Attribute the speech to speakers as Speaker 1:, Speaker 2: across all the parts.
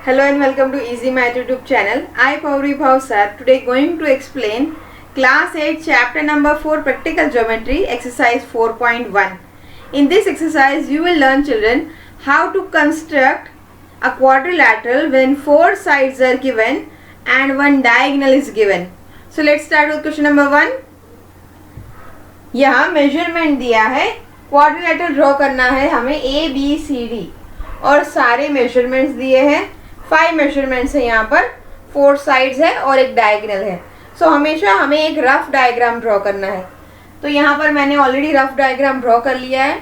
Speaker 1: Hello and welcome to Easy Math YouTube channel. I Pauri Bhavsar today going to explain class 8 chapter number 4 practical geometry exercise 4.1. In this exercise you will learn children how to construct a quadrilateral when 4 sides are given and one diagonal is given. So let's start with question number 1. यहाँ measurement दिया है, quadrilateral draw करना है हमें ABCD और सारे measurements दिए हैं. 5 मेजरमेंट्स है, यहाँ पर 4 साइड्स है और एक डायगोनल है. सो हमेशा हमें एक रफ डायग्राम ड्रॉ करना है. तो यहाँ पर मैंने ऑलरेडी रफ डायग्राम ड्रॉ कर लिया है.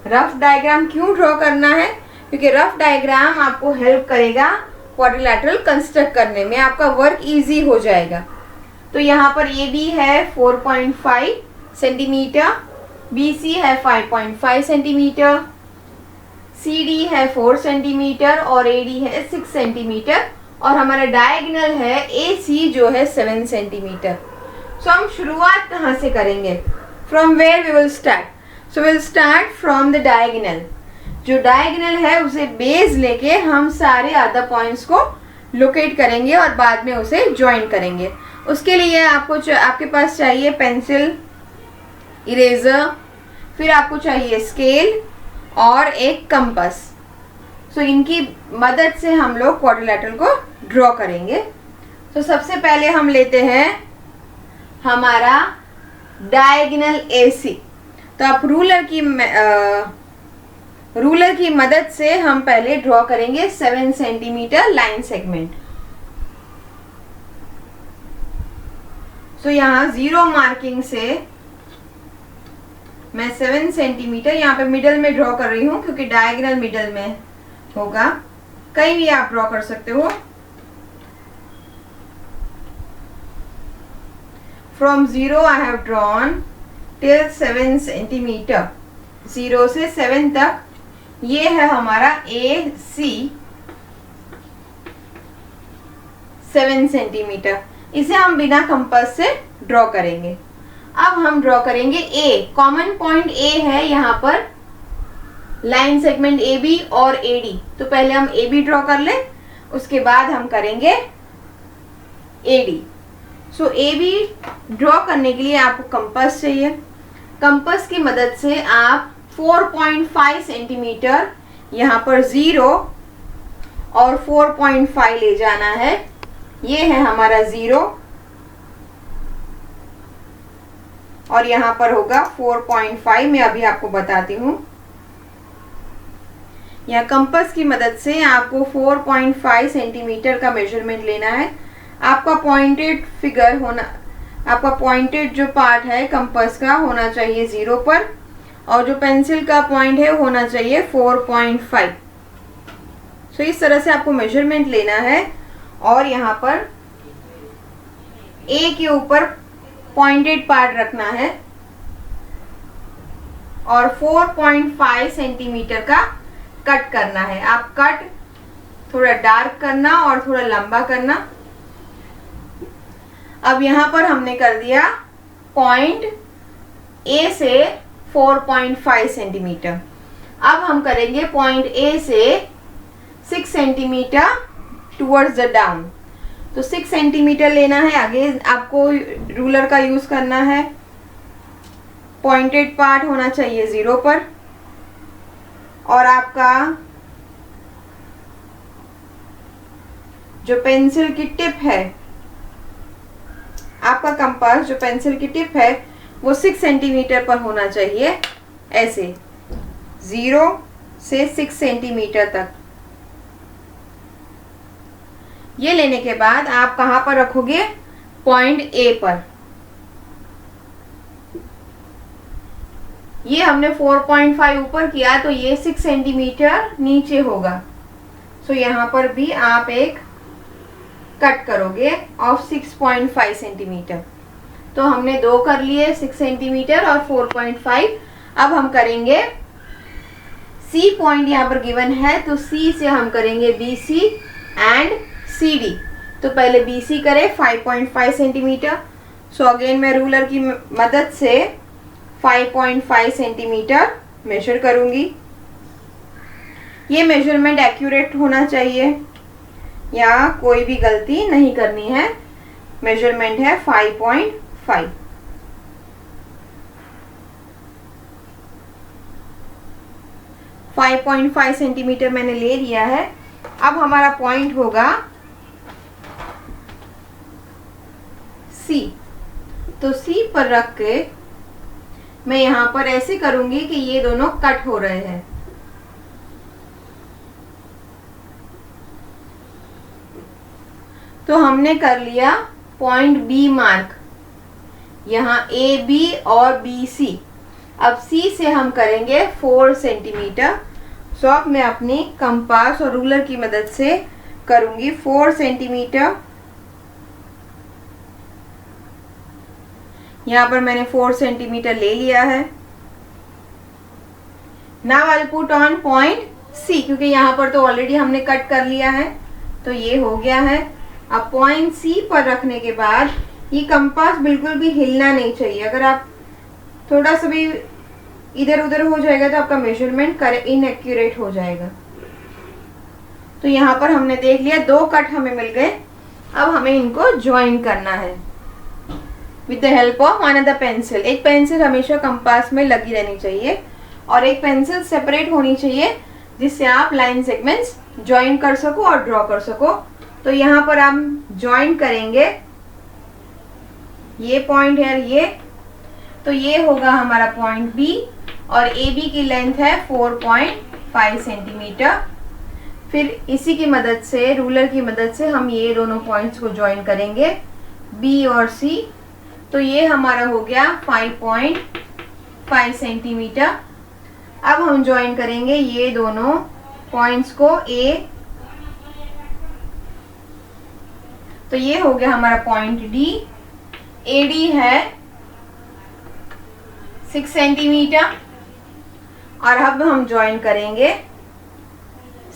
Speaker 1: रफ डायग्राम क्यों ड्रॉ करना है? क्योंकि रफ डायग्राम आपको हेल्प करेगा क्वाड्रिलेटरल कंस्ट्रक्ट करने में, आपका वर्क इजी हो जाएगा. तो यहाँ पर AB है 4.5 सेंटीमीटर, BC है 5.5 सेंटीमीटर, CD है 4 सेंटीमीटर और AD है 6 सेंटीमीटर और हमारा डायगोनल है AC जो है 7 सेंटीमीटर. सो हम शुरुआत कहाँ से करेंगे? From where we will start? So will start from the diagonal. जो डायगोनल है उसे बेस लेके हम सारे अदर पॉइंट्स को लोकेट करेंगे और बाद में उसे ज्वाइन करेंगे. उसके लिए आपके पास चाहिए पेंसिल, इरेजर, फिर आपको चाहिए स्केल और एक कंपास. सो इनकी मदद से हम लोग क्वाड्रिलेटरल को ड्रॉ करेंगे. तो सबसे पहले हम लेते हैं हमारा डायगोनल AC. तो आप रूलर की मदद से हम पहले ड्रॉ करेंगे 7 सेंटीमीटर लाइन सेगमेंट. सो यहाँ 0 मार्किंग से मैं 7 सेंटीमीटर यहाँ पे मिडल में ड्रॉ कर रही हूँ क्योंकि डायगोनल मिडल में होगा. कहीं भी आप ड्रॉ कर सकते हो. From 0 I have drawn till 7 centimetre. 0 से 7 तक ये है हमारा AC 7 सेंटीमीटर. इसे हम बिना कंपास से ड्रॉ करेंगे. अब हम ड्रॉ करेंगे A. कॉमन पॉइंट A है यहाँ पर लाइन सेगमेंट AB और AD. तो पहले हम AB ड्रॉ कर लें, उसके बाद हम करेंगे AD. सो AB ड्रॉ करने के लिए आपको कंपास चाहिए. कंपास की मदद से आप 4.5 सेंटीमीटर यहाँ पर 0 और 4.5 ले जाना है. ये है हमारा 0 और यहाँ पर होगा 4.5. मैं अभी आपको बताती हूँ. यहाँ कंपास की मदद से आपको 4.5 सेंटीमीटर का मेजरमेंट लेना है. आपका पॉइंटेड फिगर होना, आपका पॉइंटेड जो पार्ट है कंपास का होना चाहिए 0 पर और जो पेंसिल का पॉइंट है होना चाहिए 4.5. सो इस तरह से आपको मेजरमेंट लेना है और यहाँ पर A के ऊपर पॉइंटेड पार्ट रखना है और 4.5 सेंटीमीटर का कट करना है. आप कट थोड़ा डार्क करना और थोड़ा लंबा करना. अब यहाँ पर हमने कर दिया पॉइंट A से 4.5 सेंटीमीटर. अब हम करेंगे पॉइंट A से 6 सेंटीमीटर टुवर्ड्स द डाउन. तो 6 सेंटीमीटर लेना है. आगे आपको रूलर का यूज करना है. पॉइंटेड पार्ट होना चाहिए 0 पर और आपका जो पेंसिल की टिप है, आपका कंपास जो पेंसिल की टिप है वो 6 सेंटीमीटर पर होना चाहिए. ऐसे 0 से 6 सेंटीमीटर तक. ये लेने के बाद आप कहाँ पर रखोगे? पॉइंट A पर. ये हमने 4.5 ऊपर किया तो ये 6 सेंटीमीटर नीचे होगा. सो यहाँ पर भी आप एक कट करोगे ऑफ 6.5 सेंटीमीटर. तो हमने 2 कर लिए, 6 सेंटीमीटर और 4.5. अब हम करेंगे C पॉइंट यहाँ पर गिवन है तो C से हम करेंगे BC एंड CD. तो पहले BC करें 5.5 सेंटीमीटर. सो अगेन मैं रूलर की मदद से 5.5 सेंटीमीटर मेजर करूंगी. ये मेजरमेंट एक्यूरेट होना चाहिए. यहाँ कोई भी गलती नहीं करनी है। मेजरमेंट है 5.5। फाइव 5.5 सेंटीमीटर मैंने ले लिया है। अब हमारा पॉइंट होगा C। तो C पर रख के मैं यहाँ पर ऐसे करूंगी कि ये दोनों कट हो रहे हैं। तो हमने कर लिया पॉइंट B मार्क, यहाँ AB और BC। अब C से हम करेंगे 4 सेंटीमीटर। सो अब मैं अपनी कंपास और रूलर की मदद से करूंगी 4 सेंटीमीटर। यहाँ पर मैंने 4 सेंटीमीटर ले लिया है। Now I put on point C, क्योंकि यहाँ पर तो ऑलरेडी हमने कट कर लिया है, तो ये हो गया है। अब पॉइंट C पर रखने के बाद ये कंपास बिल्कुल भी हिलना नहीं चाहिए। अगर आप थोड़ा सा भी इधर उधर हो जाएगा तो आपका मेजरमेंट इनएक्यूरेट हो जाएगा। तो यहाँ पर हमने देख लिया 2 कट हमें मिल गए। अब हमें इनको ज्वाइन करना है with the help of another pencil. एक पेंसिल हमेशा कंपास में लगी रहनी चाहिए और एक पेंसिल सेपरेट होनी चाहिए, जिससे आप लाइन सेगमेंट्स ज्वाइन कर सको और ड्रॉ कर सको। तो यहाँ पर हम ज्वाइन करेंगे, ये पॉइंट है ये, तो ये होगा हमारा पॉइंट B और AB की लेंथ है 4.5 सेंटीमीटर। फिर इसी की मदद से, रूलर की मदद से हम ये दोनों पॉइंट्स को ज्वाइन करेंगे, B और C। तो ये हमारा हो गया 5.5 सेंटीमीटर। अब हम ज्वाइन करेंगे ये दोनों पॉइंट्स को A। तो ये हो गया हमारा पॉइंट D। AD है 6 सेंटीमीटर और अब हम ज्वाइन करेंगे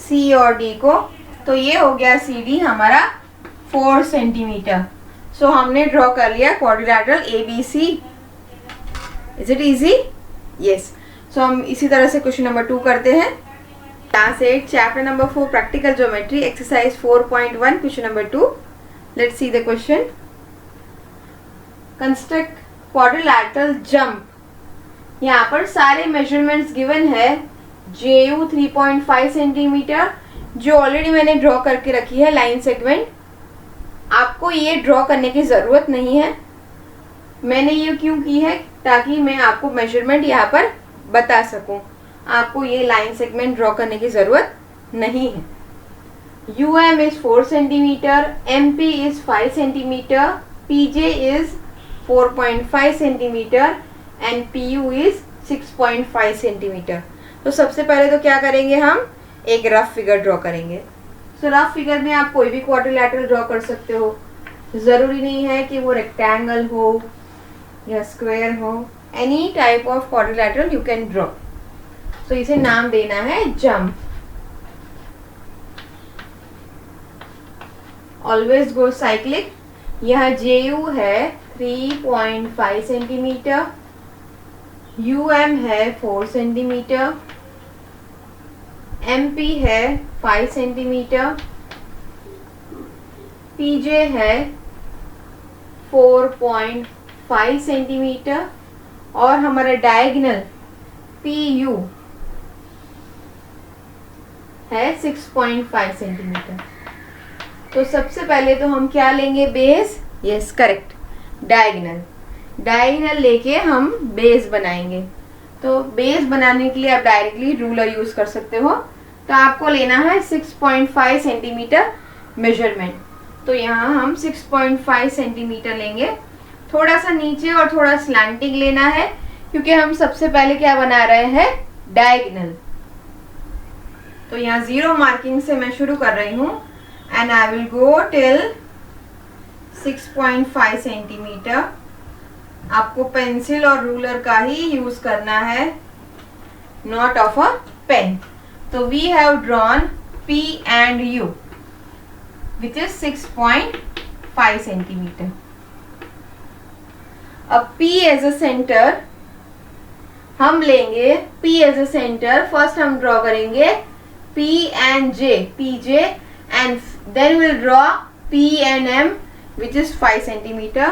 Speaker 1: C और D को। तो ये हो गया CD हमारा 4 सेंटीमीटर। सो हमने ड्रॉ कर लिया quadrilateral ABC। Is it easy? Yes. So हम इसी तरह से क्वेश्चन नंबर 2 करते हैं। Class 8 chapter number 4 practical geometry exercise 4.1 question number 2। Let's see the question. Construct quadrilateral jump. यहाँ पर सारे मेजरमेंट्स गिवन है। JU 3.5 सेंटीमीटर जो ऑलरेडी मैंने ड्रॉ करके रखी है लाइन सेगमेंट। आपको ये ड्रॉ करने की ज़रूरत नहीं है। मैंने ये क्यों की है, ताकि मैं आपको मेजरमेंट यहाँ पर बता सकूं। आपको ये लाइन सेगमेंट ड्रॉ करने की ज़रूरत नहीं है। UM is 4 centimetre, MP is 5 centimetre, PJ is 4.5 centimetre and PU is 6.5 centimetre. तो सबसे पहले तो क्या करेंगे, हम एक रफ फिगर ड्रॉ करेंगे। सो रफ फिगर में आप कोई भी क्वाड्रिलैटरल ड्रॉ कर सकते हो। ज़रूरी नहीं है कि वो रेक्टेंगल हो या स्क्वायर हो। Any type of quadrilateral you can draw. So इसे नाम देना है जंप। Always go cyclic. यह JU है 3.5 सेंटीमीटर, UM है 4 सेंटीमीटर, MP है 5 सेंटीमीटर, PJ है 4.5 सेंटीमीटर और हमारा डायगोनल PU है 6.5 सेंटीमीटर। तो सबसे पहले तो हम क्या लेंगे, base. Yes correct, diagonal. Diagonal लेके हम बेस बनाएंगे। तो बेस बनाने के लिए आप डायरेक्टली रूलर यूज कर सकते हो। तो आपको लेना है 6.5 सेंटीमीटर मेजरमेंट। तो यहाँ हम 6.5 सेंटीमीटर लेंगे। थोड़ा सा नीचे और थोड़ा स्लैंटिंग लेना है, क्योंकि हम सबसे पहले क्या बना रहे हैं, डायगोनल। तो यहाँ 0 मार्किंग से मैं शुरू कर रही हूँ and I will go till 6.5 centimetre. आपको पेंसिल और रूलर का ही यूज करना है, नॉट ऑफ अ पेन। तो we have drawn P and U which is 6.5 centimetre. अब P एज अ सेंटर हम लेंगे। P as a centre first हम ड्रॉ करेंगे P and J, PJ and then will draw P and M which is 5 centimetre.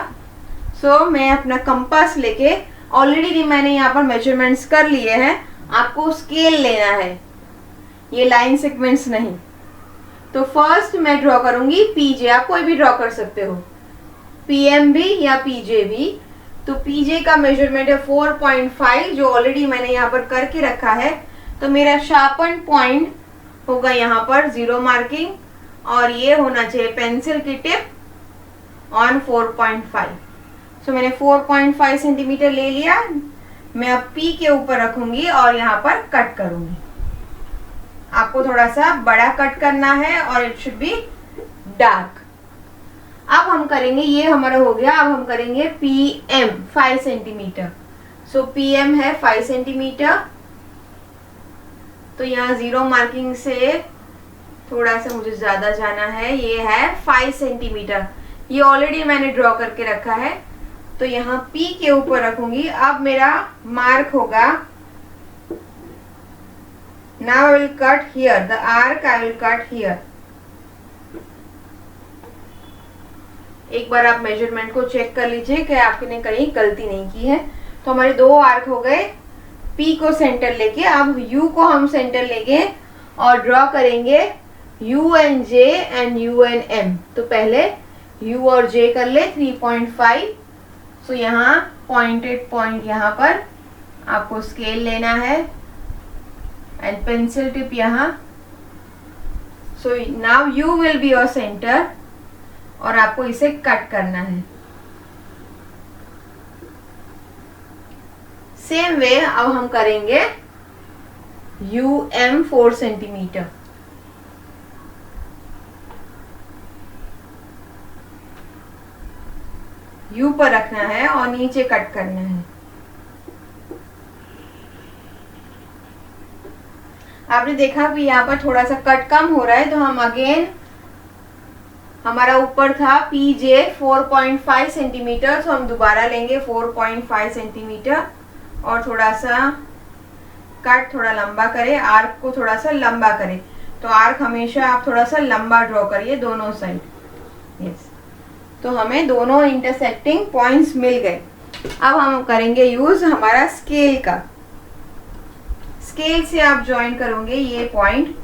Speaker 1: So मैं अपना compass लेके, already मैंने यहाँ पर मेजरमेंट्स कर लिए हैं, आपको स्केल लेना है, ये लाइन सीक्वेंस नहीं। तो फर्स्ट मैं ड्रॉ करूंगी पीजे, आप कोई भी ड्रॉ कर सकते हो, पीएम भी या पीजे भी। तो पीजे का मेजरमेंट है 4.5 जो ऑलरेडी मैंने यहाँ पर करके रखा है। तो मेरा शार्पन पॉइंट होगा यहाँ पर 0 मार्किंग, और ये होना चाहिए पेंसिल की टिप ऑन 4.5। सो मैंने 4.5 सेंटीमीटर ले लिया, मैं अब पी के ऊपर रखूंगी और यहाँ पर कट करूंगी। आपको थोड़ा सा बड़ा कट करना है और इट शुड बी डार्क। अब हम करेंगे, ये हमारा हो गया, अब हम करेंगे पी एम 5 सेंटीमीटर। सो पी एम है 5 सेंटीमीटर। तो यहाँ 0 मार्किंग से थोड़ा सा मुझे ज्यादा जाना है, ये है 5 सेंटीमीटर। ये ऑलरेडी मैंने ड्रॉ करके रखा है, तो यहाँ पी के ऊपर रखूंगी। अब मेरा मार्क होगा, now I will cut here the arc, I will cut here। एक बार आप मेजरमेंट को चेक कर लीजिए कि आपने कहीं गलती नहीं की है। तो हमारे 2 आर्क हो गए, P को सेंटर लेके। अब U को हम सेंटर लेंगे और ड्रॉ करेंगे U and J and U and M। तो पहले U और J कर ले 3.5। सो यहाँ पॉइंटेड पॉइंट यहाँ पर आपको स्केल लेना है एंड पेंसिल टिप यहाँ। So now U will be your centre और आपको इसे कट करना है। सेम वे अब हम करेंगे UM 4 सेंटीमीटर। U पर रखना है और नीचे कट करना है। आपने देखा कि यहाँ पर थोड़ा सा कट कम हो रहा है, तो हम अगेन, हमारा ऊपर था PJ 4.5 सेंटीमीटर, तो हम दोबारा लेंगे 4.5 सेंटीमीटर और थोड़ा सा कट थोड़ा लंबा करें, आर्क को थोड़ा सा लंबा करें। तो आर्क हमेशा आप थोड़ा सा लंबा ड्रॉ करिए दोनों साइड। यस, तो हमें दोनों इंटरसेक्टिंग पॉइंट्स मिल गए। अब हम करेंगे यूज हमारा स्केल का। स्केल से आप ज्वाइन करोगे ये point.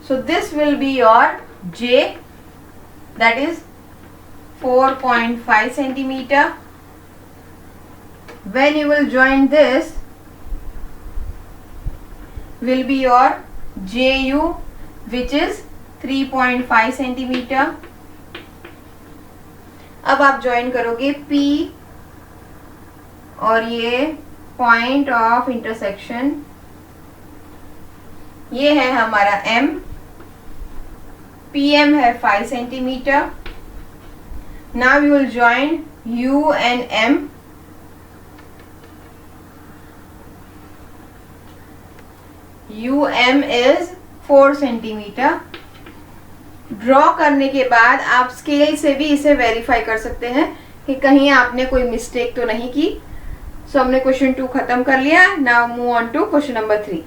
Speaker 1: So this will be your J, that is 4.5 centimeter. When you will join this will be your JU, which is 3.5 centimeter. अब आप ज्वाइन करोगे P और ये पॉइंट ऑफ इंटरसेक्शन, ये है हमारा M, PM है 5 centimetre. Now you will join U and M। UM is 4 centimetre. Draw करने के बाद आप स्केल से भी इसे वेरीफाई कर सकते हैं कि कहीं आपने कोई मिस्टेक तो नहीं की। सो हमने क्वेश्चन 2 खत्म कर लिया। Now move on to question number 3।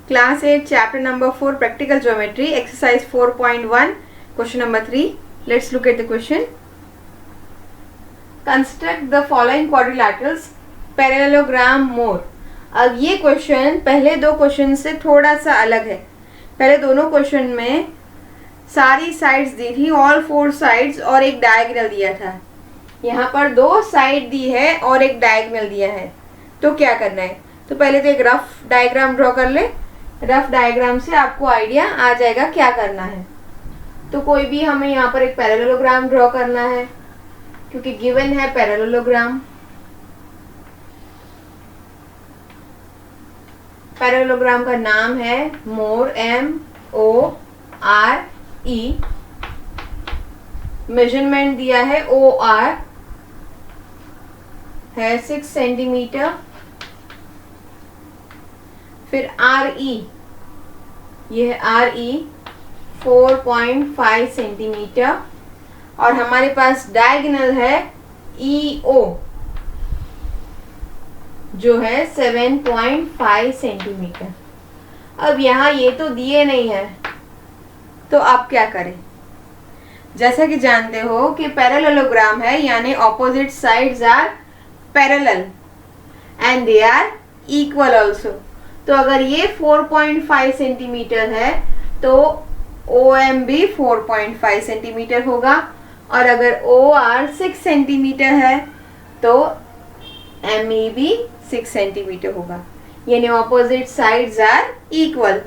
Speaker 1: Class 8 chapter number 4 practical geometry exercise 4.1 question number 3। Let's look at the question। Construct the following quadrilaterals parallelogram more। अब ये क्वेश्चन पहले 2 क्वेश्चन से थोड़ा सा अलग है। पहले दोनों क्वेश्चन में सारी साइड्स दी थी, ऑल 4 साइड्स, और एक डायगोनल दिया था। यहाँ पर 2 साइड दी है और एक डायगोनल दिया है। तो क्या करना है? तो पहले तो एक रफ डायग्राम ड्रॉ कर ले। रफ डायग्राम से आपको आइडिया आ जाएगा क्या करना है। तो कोई भी हमें यहाँ पर एक पैरेललोग्राम ड्रॉ करना है, क्योंकि गिवन है पैरेललोग्राम। पैरेललोग्राम का नाम है मोर, MORE। मेजरमेंट दिया है OR है 6 सेंटीमीटर। फिर RE, ये है RE 4.5 सेंटीमीटर। और हमारे पास डायगोनल है EO, जो है 7.5 सेंटीमीटर। अब यहाँ ये तो दिए नहीं है, तो आप क्या करें? जैसा कि जानते हो कि पैरेललोग्राम है, यानी opposite sides are parallel and they are equal also. तो अगर ये 4.5 सेंटीमीटर है तो OM भी 4.5 सेंटीमीटर होगा, और अगर OR 6 सेंटीमीटर है तो ME भी 6 सेंटीमीटर होगा, यानी ऑपोजिट साइड्स आर इक्वल।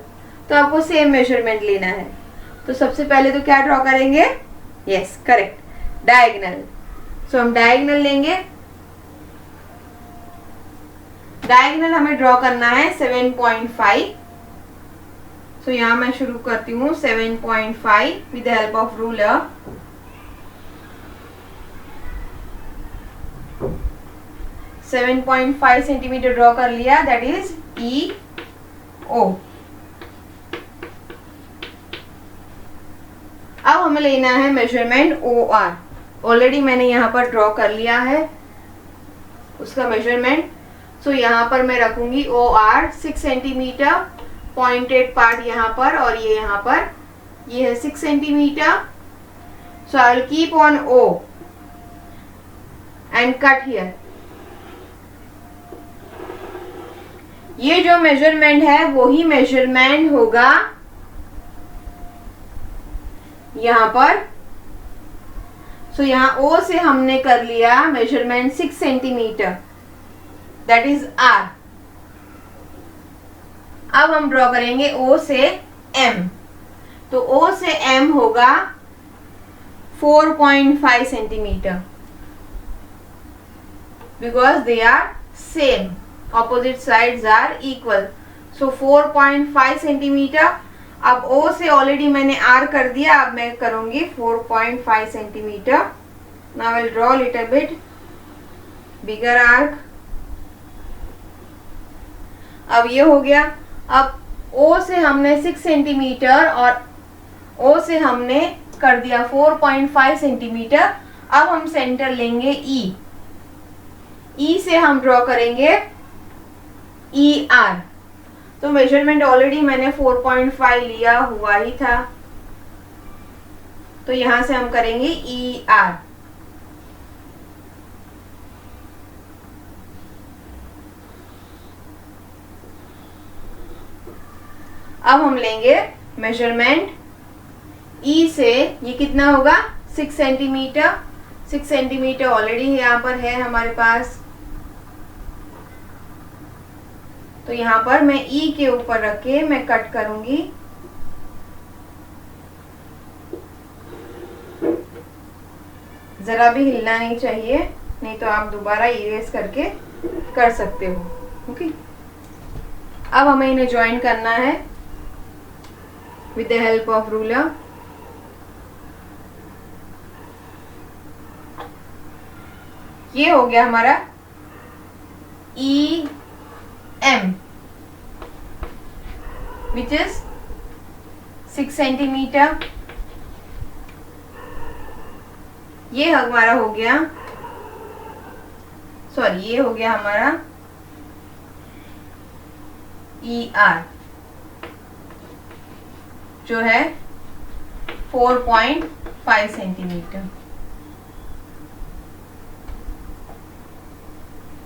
Speaker 1: तो आपको सेम मेजरमेंट लेना है। तो सबसे पहले तो क्या ड्रॉ करेंगे? Yes correct, diagonal. सो हम डायगोनल लेंगे। डायगोनल हमें ड्रॉ करना है 7.5। सो यहाँ मैं शुरू करती हूँ 7.5 with the help of ruler. Seven 7.5 centimetre draw कर लिया, दैट इज EO। अब हमें लेना है मेजरमेंट OR। ऑलरेडी मैंने यहाँ पर ड्रॉ कर लिया है उसका मेजरमेंट। सो यहाँ पर मैं रखूंगी OR 6 सेंटीमीटर, पॉइंटेड पार्ट यहाँ पर और ये यहाँ पर, ये है 6 centimetre. So I will keep on O and cut here. ये जो मेजरमेंट है वही मेजरमेंट होगा यहाँ पर। सो यहाँ O से हमने कर लिया measurement 6 centimetre, that is R। अब हम ड्रॉ करेंगे O से M। तो O से M होगा 4.5 centimetre, because they are same, opposite sides are equal. So 4.5 centimetre. अब O से ऑलरेडी मैंने R कर दिया, अब मैं करूंगी 4.5 centimetre. Now I will draw little bit bigger arc. अब ये हो गया। अब O से हमने 6 सेंटीमीटर और O से हमने कर दिया 4.5 सेंटीमीटर। अब हम सेंटर लेंगे E। E से हम ड्रॉ करेंगे ER। तो मेजरमेंट ऑलरेडी मैंने 4.5 लिया हुआ ही था, तो यहां से हम करेंगे ER। अब हम लेंगे मेजरमेंट E से, ये कितना होगा? 6 सेंटीमीटर। 6 सेंटीमीटर ऑलरेडी यहाँ पर है हमारे पास, तो यहाँ पर मैं E के ऊपर रख के मैं कट करूंगी। जरा भी हिलना नहीं चाहिए, नहीं तो आप दोबारा इरेज करके कर सकते हो। ओके, अब हमें इन्हें ज्वाइन करना है with the help of ruler. ये हो गया हमारा EM, which is 6 सेंटीमीटर। ये हमारा हो गया, सॉरी ये हो गया हमारा ER, जो है 4.5 सेंटीमीटर।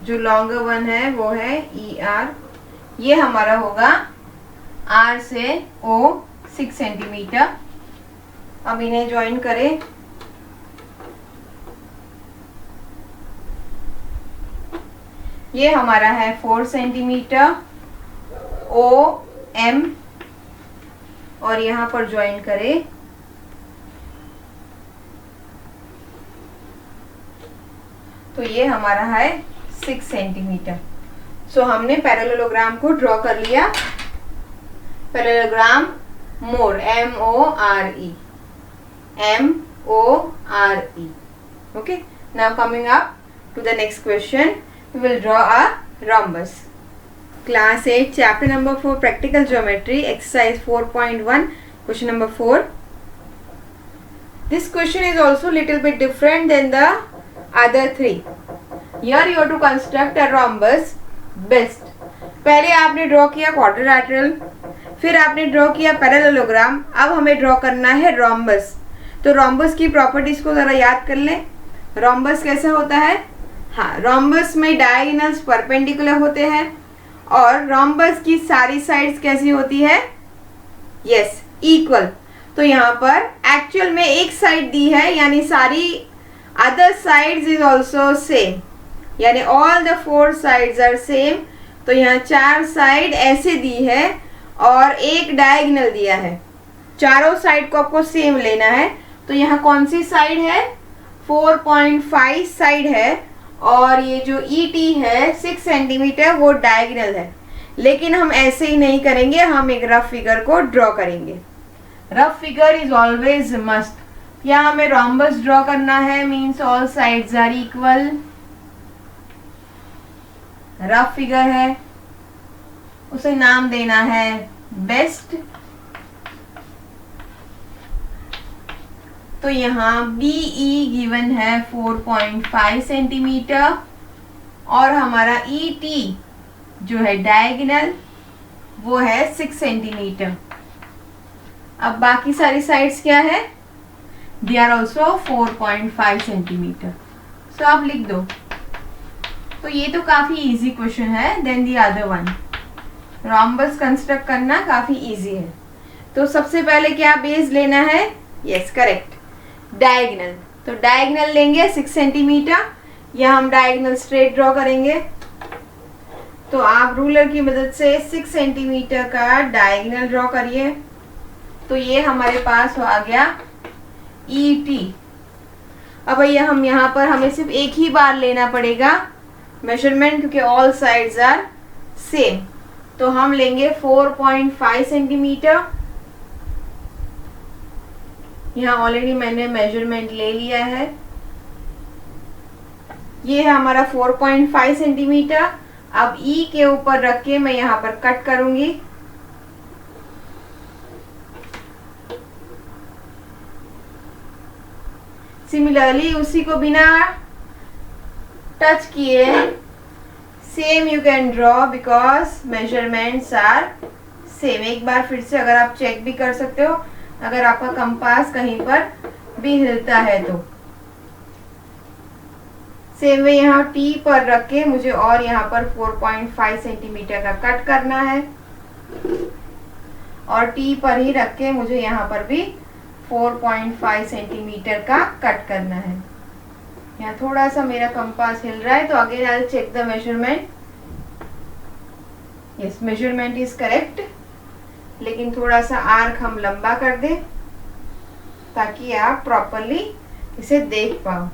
Speaker 1: जो लॉन्गर वन है वो है ER। ये हमारा होगा R से O 6 सेंटीमीटर। अब इन्हें ज्वाइन करें। ये हमारा है 4 सेंटीमीटर OM, और यहाँ पर ज्वाइन करें। तो ये हमारा है 6 सेंटीमीटर। सो हमने पैरेललोग्राम को ड्रॉ कर लिया। Parallelogram more, MORE, MORE। Okay, now coming up to the next question, we will draw a rhombus. Class 8, chapter number 4, practical geometry, exercise 4.1, question number 4. This question is also little bit different than the other three. Here you have to construct a rhombus best. पहले आपने draw किया quadrilateral, फिर आपने draw किया parallelogram, अब हमें draw करना है रोम्बस। तो रोम्बस की प्रॉपर्टीज को ज़रा याद कर लें। रोम्बस कैसा होता है? हाँ, रोम्बस में डायगोनल्स परपेंडिकुलर होते हैं और रोम्बस की सारी साइड्स कैसी होती है? Yes, equal. तो यहाँ पर एक्चुअल में एक साइड दी है, यानी सारी other sides is also same, यानी all the 4 sides are same. तो यहाँ 4 साइड ऐसे दी है और एक डायगोनल दिया है। चारों साइड को आपको सेम लेना है। तो यहाँ कौन सी साइड है? 4.5 साइड है और ये जो ET है 6 सेंटीमीटर वो डायगोनल है। लेकिन हम ऐसे ही नहीं करेंगे, हम एक रफ फिगर को ड्रॉ करेंगे। Rough figure is always must. यहाँ हमें रोम्बस ड्रॉ करना है, means all sides are equal. Rough figure है, उसे नाम देना है बेस्ट। तो यहाँ BE गिवन है 4.5 सेंटीमीटर और हमारा ET जो है डायगोनल वो है 6 सेंटीमीटर। अब बाकी सारी साइड्स क्या है? They are also 4.5 centimetre. So आप लिख दो। तो ये तो काफी इजी क्वेश्चन है। Then the other one, rhombus construct करना काफी इजी है। तो सबसे पहले क्या बेस लेना है? Yes, correct, diagonal. तो डायगोनल लेंगे 6 सेंटीमीटर। यहाँ हम डायगोनल स्ट्रेट ड्रॉ करेंगे। तो आप रूलर की मदद से 6 सेंटीमीटर का डायगोनल ड्रॉ करिए। तो ये हमारे पास आ गया ET। अब भैया हम यहाँ पर हमें सिर्फ एक ही बार लेना पड़ेगा मेजरमेंट, क्योंकि ऑल साइड्स आर सेम। तो हम लेंगे 4.5 सेंटीमीटर। यहाँ ऑलरेडी मैंने मेजरमेंट ले लिया है। ये है हमारा 4.5 सेंटीमीटर। अब E के ऊपर रख के मैं यहाँ पर कट करूंगी। सिमिलरली उसी को बिना टच किए same you can draw because measurements are same. एक बार फिर से अगर आप चेक भी कर सकते हो, अगर आपका कंपास कहीं पर भी हिलता है तो। सेम वे यहाँ T पर रख के मुझे और यहाँ पर 4.5 सेंटीमीटर का कट करना है और T पर ही रख के मुझे यहाँ पर भी 4.5 सेंटीमीटर का कट करना है। यहाँ थोड़ा सा मेरा कंपास हिल रहा है तो again I will check the measurement. Yes, measurement is correct, लेकिन थोड़ा सा आर्क हम लंबा कर दें ताकि आप प्रॉपरली इसे देख पाओ।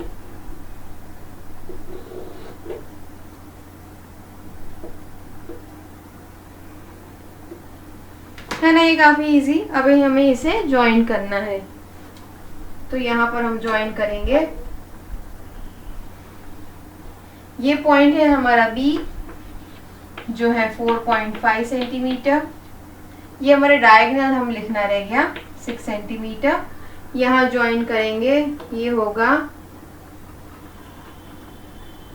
Speaker 1: है ना, ये काफी इजी। अभी हमें इसे ज्वाइन करना है। तो यहाँ पर हम ज्वाइन करेंगे। ये पॉइंट है हमारा B जो है 4.5 सेंटीमीटर। ये हमारे डायगोनल हम लिखना रह गया 6 सेंटीमीटर। यहाँ ज्वाइन करेंगे, ये होगा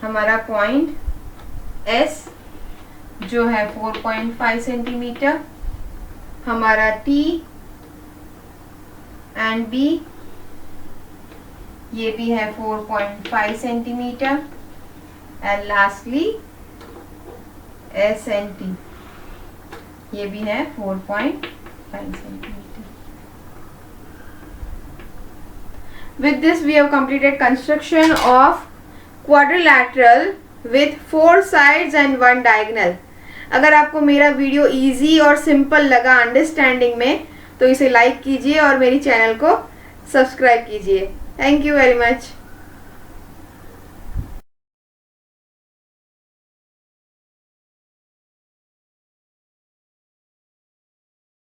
Speaker 1: हमारा पॉइंट S जो है 4.5 सेंटीमीटर। हमारा T एंड B ये भी है 4.5 centimetre and lastly S and T ये भी है 4.5 centimetre. With this we have completed construction of quadrilateral with 4 sides and 1 diagonal। अगर आपको मेरा वीडियो इजी और सिंपल लगा अंडरस्टैंडिंग में तो इसे लाइक कीजिए और मेरी चैनल को सब्सक्राइब कीजिए। Thank you very much.